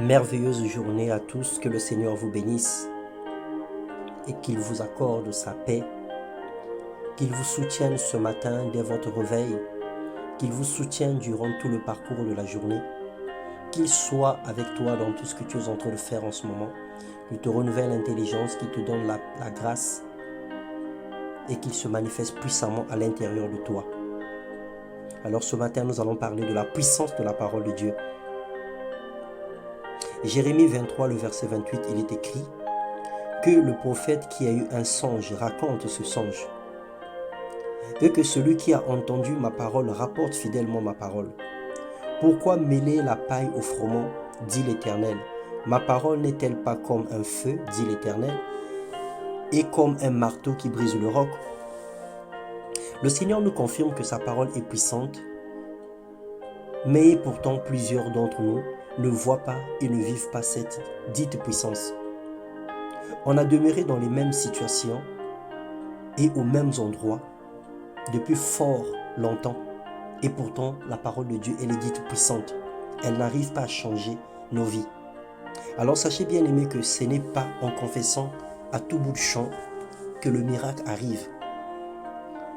Merveilleuse journée à tous, que le Seigneur vous bénisse et qu'il vous accorde sa paix, qu'il vous soutienne ce matin dès votre réveil, qu'il vous soutienne durant tout le parcours de la journée, qu'il soit avec toi dans tout ce que tu es en train de faire en ce moment, qu'il te renouvelle l'intelligence, qu'il te donne la grâce et qu'il se manifeste puissamment à l'intérieur de toi. Alors ce matin, nous allons parler de la puissance de la parole de Dieu. Jérémie 23, le verset 28, il est écrit que le prophète qui a eu un songe raconte ce songe, et que celui qui a entendu ma parole rapporte fidèlement ma parole. Pourquoi mêler la paille au froment, dit l'Éternel? Ma parole n'est-elle pas comme un feu, dit l'Éternel, et comme un marteau qui brise le roc? Le Seigneur nous confirme que sa parole est puissante, mais pourtant plusieurs d'entre nous ne voient pas et ne vivent pas cette dite puissance. On a demeuré dans les mêmes situations et aux mêmes endroits depuis fort longtemps. Et pourtant, la parole de Dieu, elle est dite puissante. Elle n'arrive pas à changer nos vies. Alors sachez bien aimés que ce n'est pas en confessant à tout bout de champ que le miracle arrive,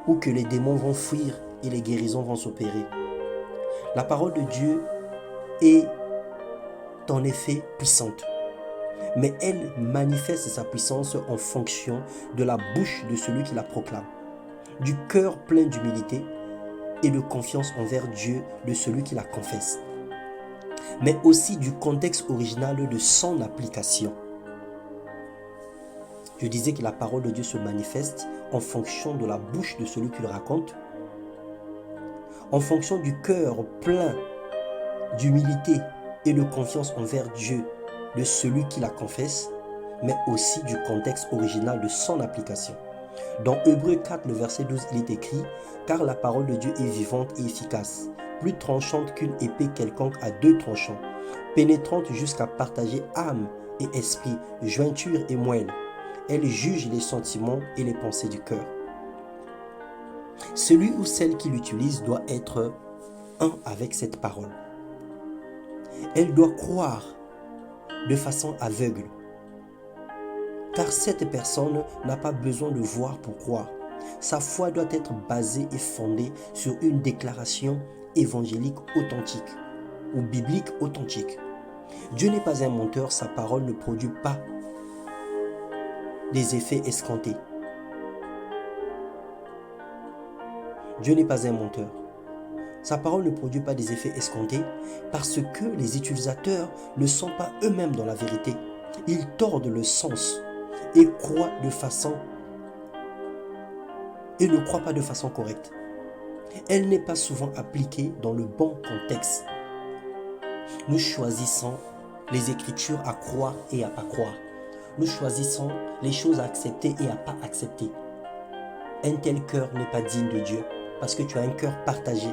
ou que les démons vont fuir et les guérisons vont s'opérer. La parole de Dieu est en effet puissante, mais elle manifeste sa puissance en fonction de la bouche de celui qui la proclame, du cœur plein d'humilité et de confiance envers Dieu de celui qui la confesse, mais aussi du contexte original de son application. Je disais que la parole de Dieu se manifeste en fonction de la bouche de celui qui le raconte, en fonction du cœur plein d'humilité et de confiance envers Dieu de celui qui la confesse, mais aussi du contexte original de son application. Dans Hébreux 4, le verset 12, il est écrit « Car la parole de Dieu est vivante et efficace, plus tranchante qu'une épée quelconque à deux tranchants, pénétrante jusqu'à partager âme et esprit, jointure et moelle. Elle juge les sentiments et les pensées du cœur. » Celui ou celle qui l'utilise doit être un avec cette parole. Elle doit croire de façon aveugle, car cette personne n'a pas besoin de voir pour croire. Sa foi doit être basée et fondée sur une déclaration évangélique authentique ou biblique authentique. Dieu n'est pas un menteur, sa parole ne produit pas des effets escomptés. Dieu n'est pas un menteur. Sa parole ne produit pas des effets escomptés parce que les utilisateurs ne sont pas eux-mêmes dans la vérité. Ils tordent le sens et ne croient pas de façon correcte. Elle n'est pas souvent appliquée dans le bon contexte. Nous choisissons les Écritures à croire et à pas croire. Nous choisissons les choses à accepter et à pas accepter. Un tel cœur n'est pas digne de Dieu parce que tu as un cœur partagé,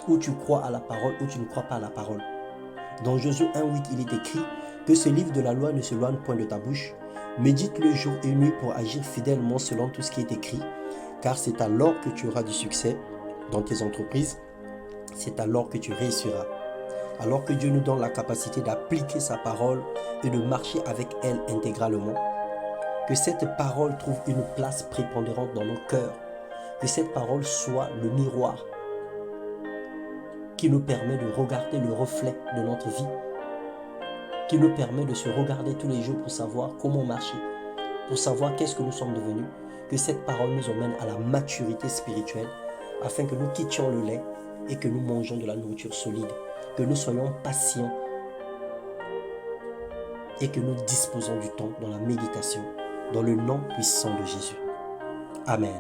où tu crois à la parole ou tu ne crois pas à la parole. Dans Josué 1:8, il est écrit que ce livre de la loi ne s'éloigne point de ta bouche. Médite-le jour et nuit pour agir fidèlement selon tout ce qui est écrit, car c'est alors que tu auras du succès dans tes entreprises, c'est alors que tu réussiras. Alors que Dieu nous donne la capacité d'appliquer sa parole et de marcher avec elle intégralement, que cette parole trouve une place prépondérante dans nos cœurs, que cette parole soit le miroir qui nous permet de regarder le reflet de notre vie, qui nous permet de se regarder tous les jours pour savoir comment marcher, pour savoir qu'est-ce que nous sommes devenus, que cette parole nous emmène à la maturité spirituelle, afin que nous quittions le lait et que nous mangeons de la nourriture solide, que nous soyons patients et que nous disposons du temps dans la méditation, dans le nom puissant de Jésus. Amen.